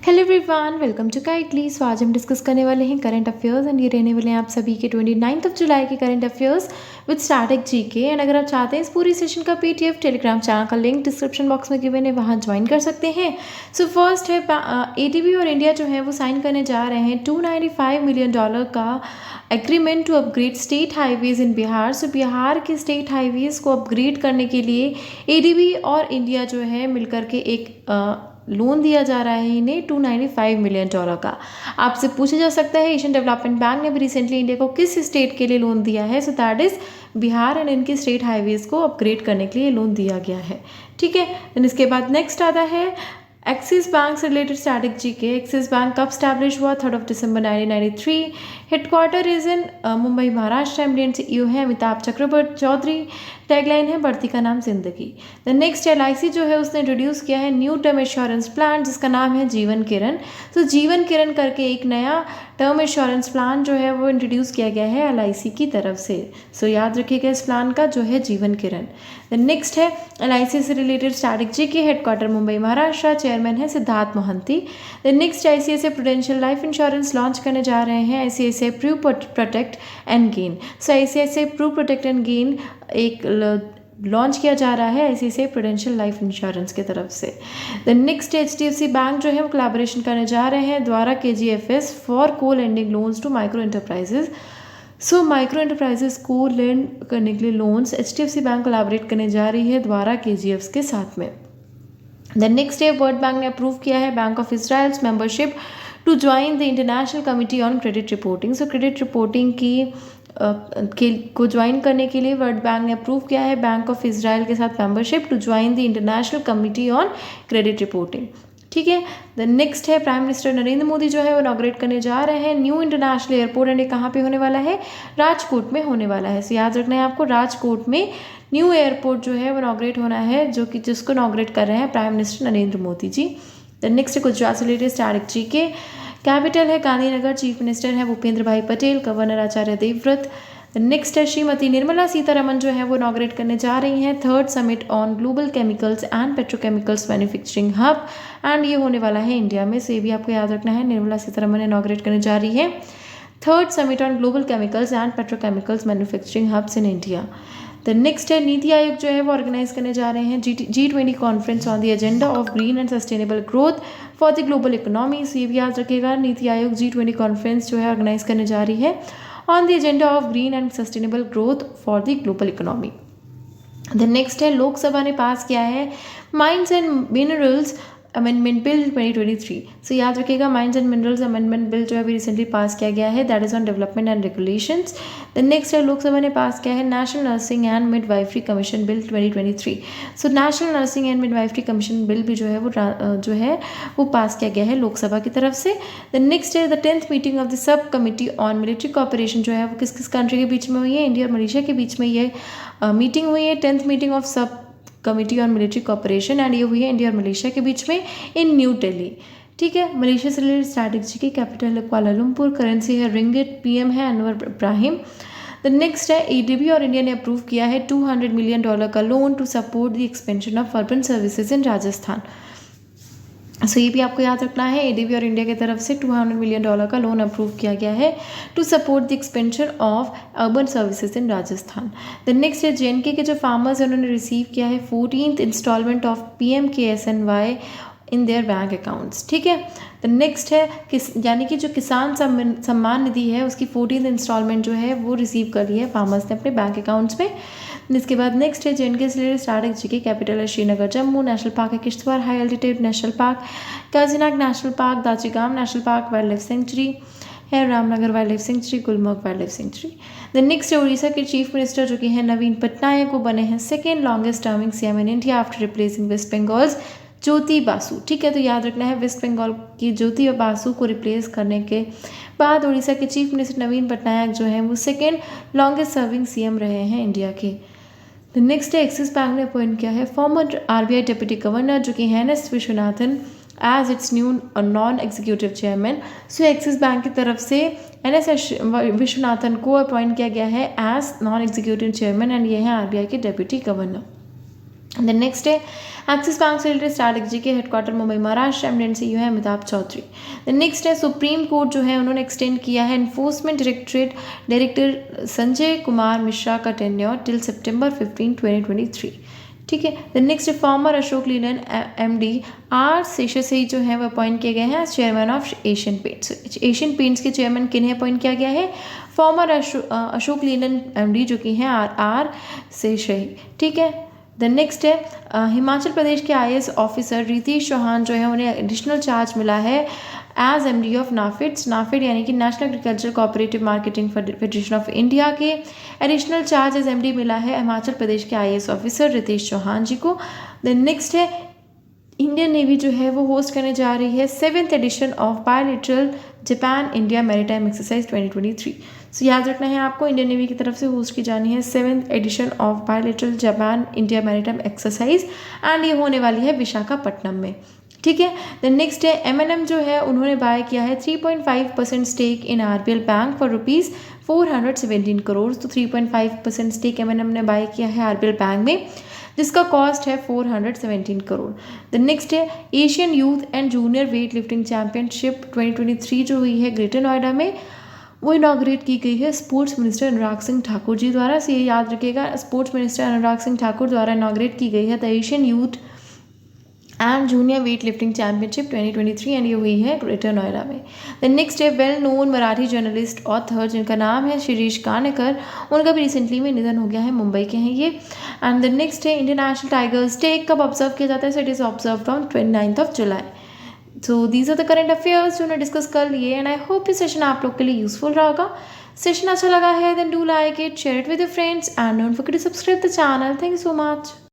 Hello everyone, welcome to Kaitly. So आज हम discuss करने वाले हैं करंट अफेयर्स एंड ये रहने वाले हैं आप सभी के 29 जुलाई के current affairs with static GK. And अगर आप चाहते हैं इस पूरी सेशन का पीडीएफ टेलीग्राम चैनल का लिंक डिस्क्रिप्शन बॉक्स में गिवन है, वहाँ ज्वाइन कर सकते हैं। सो फर्स्ट है एडीबी और इंडिया जो है वो साइन करने जा रहे हैं $295 मिलियन का agreement to upgrade state highways in Bihar. So Bihar के स्टेट हाईवेज को अपग्रेड करने के लिए एडीबी और इंडिया जो है मिलकर के एक लोन दिया जा रहा है इन्हें $295 मिलियन का। आपसे पूछा जा सकता है एशियन डेवलपमेंट बैंक ने भी रिसेंटली इंडिया को किस स्टेट के लिए लोन दिया है। So that is Bihar and इनके स्टेट हाईवेज को अपग्रेड करने के लिए लोन दिया गया है। ठीक है, देन इसके बाद नेक्स्ट आता है एक्सिस बैंक से related static GK. Axis bank कब स्टैब्लिश हुआ? 3 दिसंबर 1993। Headquarter is in Mumbai Maharashtra. MD CEO है अमिताभ चक्रवर्ती चौधरी। टैगलाइन है बढ़ती का नाम जिंदगी। द नेक्स्ट एलआईसी जो है उसने इंट्रोड्यूस किया है न्यू टर्म इंश्योरेंस प्लान जिसका नाम है जीवन किरण। तो जीवन किरण करके एक नया टर्म इंश्योरेंस प्लान जो है वो इंट्रोड्यूस किया गया है एलआईसी की तरफ से। सो याद रखिएगा इस प्लान का जो है जीवन किरण। द नेक्स्ट है एलआईसी से related static GK. Headquarter Mumbai Maharashtra. Chairman है Siddhartha Mohanty. The next ICICI prudential life insurance launch करने जा रहे हैं ICICI pru protect and gain. So ICICI pru protect and gain एक लॉन्च किया जा रहा है आईसीआईसीआई प्रूडेंशियल लाइफ इंश्योरेंस की तरफ से। द नेक्स्ट एचडीएफसी बैंक जो है वो कोलैबोरेशन करने जा रहे हैं द्वारा केजीएफएस फॉर को lending loans to micro enterprises. So micro enterprises को लेंड करने के लिए लोन्स एचडीएफसी बैंक कोलैबोरेट करने जा रही है द्वारा केजीएफ के साथ में। द नेक्स्ट है वर्ल्ड बैंक ने अप्रूव किया है bank of Israel's membership to join the international committee on credit reporting. So credit reporting को ज्वाइन करने के लिए वर्ल्ड बैंक ने अप्रूव किया है बैंक ऑफ इजराइल के साथ membership to join the international committee on credit reporting. ठीक है, द नेक्स्ट है प्राइम मिनिस्टर नरेंद्र मोदी जो है वो इनॉग्रेट करने जा रहे हैं न्यू इंटरनेशनल एयरपोर्ट। एंड ये कहाँ पे होने वाला है? राजकोट में होने वाला है। सो याद रखना है आपको राजकोट में न्यू एयरपोर्ट जो है वो इनॉग्रेट होना है, जो कि जिसको इनॉग्रेट कर रहे हैं prime minister Narendra Modi ji. The next है गुजरात से रिलेटेड स्टैटिक जीके। कैपिटल है गांधीनगर। चीफ मिनिस्टर है भूपेंद्र भाई पटेल। गवर्नर आचार्य देवव्रत। नेक्स्ट है श्रीमती निर्मला सीतारमन जो है वो इनॉग्रेट करने जा रही हैं 3rd summit on global chemicals and petrochemicals manufacturing hub. And ये होने वाला है इंडिया में। सो ये भी आपको याद रखना है, निर्मला सीतारमन इनॉग्रेट करने जा रही है 3rd summit on global chemicals and petrochemicals manufacturing hubs in India. The next है नीति आयोग जो है वो ऑर्गेनाइज करने जा रहे हैं G20 conference on the agenda of green and sustainable growth for the global economy. So ये भी याद रखिएगा, नीति आयोग G20 कॉन्फ्रेंस जो है ऑर्गेनाइज करने जा रही है on the agenda of green and sustainable growth for the global economy. The next है लोकसभा ने पास किया है mines and minerals amendment bill 2023। So याद रखिएगा mines and minerals amendment bill जो है अभी रिसेंटली पास किया गया है, that is on development and regulations. The next है लोकसभा ने पास किया है national nursing and midwifery commission bill 2023। So national nursing and midwifery commission bill भी जो है वो पास किया गया है लोकसभा की तरफ से। द नेक्स्ट है the 10th meeting of the sub committee on military cooperation जो है वो किस किस कंट्री के बीच में हुई है? इंडिया और मलेशिया के बीच में ये मीटिंग हुई है 10th meeting of sub committee on military cooperation. And ये हुई है इंडिया और मलेशिया के बीच में इन न्यू दिल्ली। ठीक है, मलेशिया से रिलेटेड स्टैटिक जीके। कैपिटल है कुआलालंपुर। करेंसी है रिंगिट। पीएम है अनवर इब्राहिम। द नेक्स्ट है एडीबी और इंडिया ने अप्रूव किया है $200 मिलियन का loan to support the expansion of urban services in Rajasthan. So ये भी आपको याद रखना है, एडीबी और इंडिया की तरफ से $200 मिलियन का लोन अप्रूव किया गया है to support the expansion of urban services in Rajasthan. The next है जेएनके के जो फार्मर्स हैं उन्होंने रिसीव किया है 14th instalment of PMKSNY in their bank accounts. ठीक है, द नेक्स्ट है यानी कि जो किसान सम्मान निधि है उसकी 14th इंस्टॉलमेंट जो है वो रिसीव कर ली है फार्मर्स ने अपने बैंक अकाउंट्स में। इसके बाद नेक्स्ट है जेएनके से रिलेटेड स्टैटिक जीके। कैपिटल है श्रीनगर। जम्मू नेशनल पार्क है Kishtwar. High altitude national park Kazinag national park. Dachigam national park wild life sanctuary है। Ramnagar wild life sanctuary. Gulmarg wild life sanctuary. The next है उड़ीसा के चीफ मिनिस्टर जो कि है नवीन पटनायक, वो बने हैं 2nd longest terming CM in India after replacing West Bengal's Jyoti Basu. ठीक है, तो याद रखना है वेस्ट बंगाल की ज्योति बासु को रिप्लेस करने के बाद उड़ीसा के चीफ मिनिस्टर नवीन पटनायक जो हैं वो 2nd लॉन्गेस्ट सर्विंग सीएम रहे हैं इंडिया के। द नेक्स्ट है एक्सिस बैंक ने अपॉइंट किया है फॉर्मर आरबीआई डिप्टी गवर्नर जो कि है S Vishwanathan as its new non executive chairman. So Axis Bank की तरफ से एस विश्वनाथन को अपॉइंट किया गया है as non executive chairman and ये है आरबीआई के डिप्टी गवर्नर। देन नेक्स्ट है एक्सिस बैंक से रिलेटेड स्ट्रैटेजी के headquarter Mumbai Maharashtra, MD CEO है अमिताभ चौधरी। देन नेक्स्ट है सुप्रीम कोर्ट जो है उन्होंने एक्सटेंड किया है एनफोर्समेंट डायरेक्टर संजय कुमार मिश्रा का टेन्योर टिल सितंबर 15, 2023। ठीक है। Then next former Ashok Leyland MD R Seshasayee जो है वो अपॉइंट किए गए हैं as chairman of Asian Paints. Asian Paints के चेयरमैन किन्हें अपॉइंट किया गया है? फॉर्मर अशोक लीलैंड MD जो कि हैं आर शेषाई। ठीक है। देन नेक्स्ट है हिमाचल प्रदेश के IAS ऑफिसर रितेश चौहान जो है उन्हें एडिशनल चार्ज मिला है एज MD ऑफ नाफेड यानी कि national agriculture cooperative marketing federation of India के एडिशनल चार्ज एज MD मिला है हिमाचल प्रदेश के IAS ऑफिसर रितेश चौहान जी को। देन नेक्स्ट है इंडियन नेवी जो है वो होस्ट करने जा रही है 7th edition of bilateral Japan India maritime exercise 2023। So याद रखना है आपको, इंडियन नेवी की तरफ से होस्ट की जानी है 7th edition of bilateral Japan India maritime exercise and ये होने वाली है विशाखापट्टनम में। ठीक है। देन नेक्स्ट है M&M जो है उन्होंने बाय किया है 3.5% stake in RBL bank for ₹417 crore. तो 3.5% स्टेक M&M ने बाय किया है RBL बैंक में जिसका कॉस्ट है 417 करोड़। द नेक्स्ट है Asian youth and junior weight lifting championship 2023 जो हुई है ग्रेटर नोएडा में, वो इनाग्रेट की गई है स्पोर्ट्स मिनिस्टर अनुराग सिंह ठाकुर जी द्वारा। से ये याद रखिएगा, स्पोर्ट्स मिनिस्टर अनुराग सिंह ठाकुर द्वारा इनाग्रेट की गई है the Asian youth and junior weight lifting championship 2023 and ये हुई है ग्रेटर नोएडा में। द नेक्स्ट है well known Marathi journalist author जिनका नाम है शिरीष कानेकर, उनका भी रिसेंटली में निधन हो गया है, मुंबई के हैं ये। एंड द नेक्स्ट है इंटरनेशनल टाइगर्स डे कब ऑब्जर्व किया जाता है? So it is observe on 29 July. So these are the current affairs जो हमने डिस्कस कर लिए एंड आई होप ये सेशन आप लोग के लिए यूजफुल रहा। सेशन अच्छा लगा है then do like it, share it with your friends and don't forget to subscribe the channel. Thank you so much.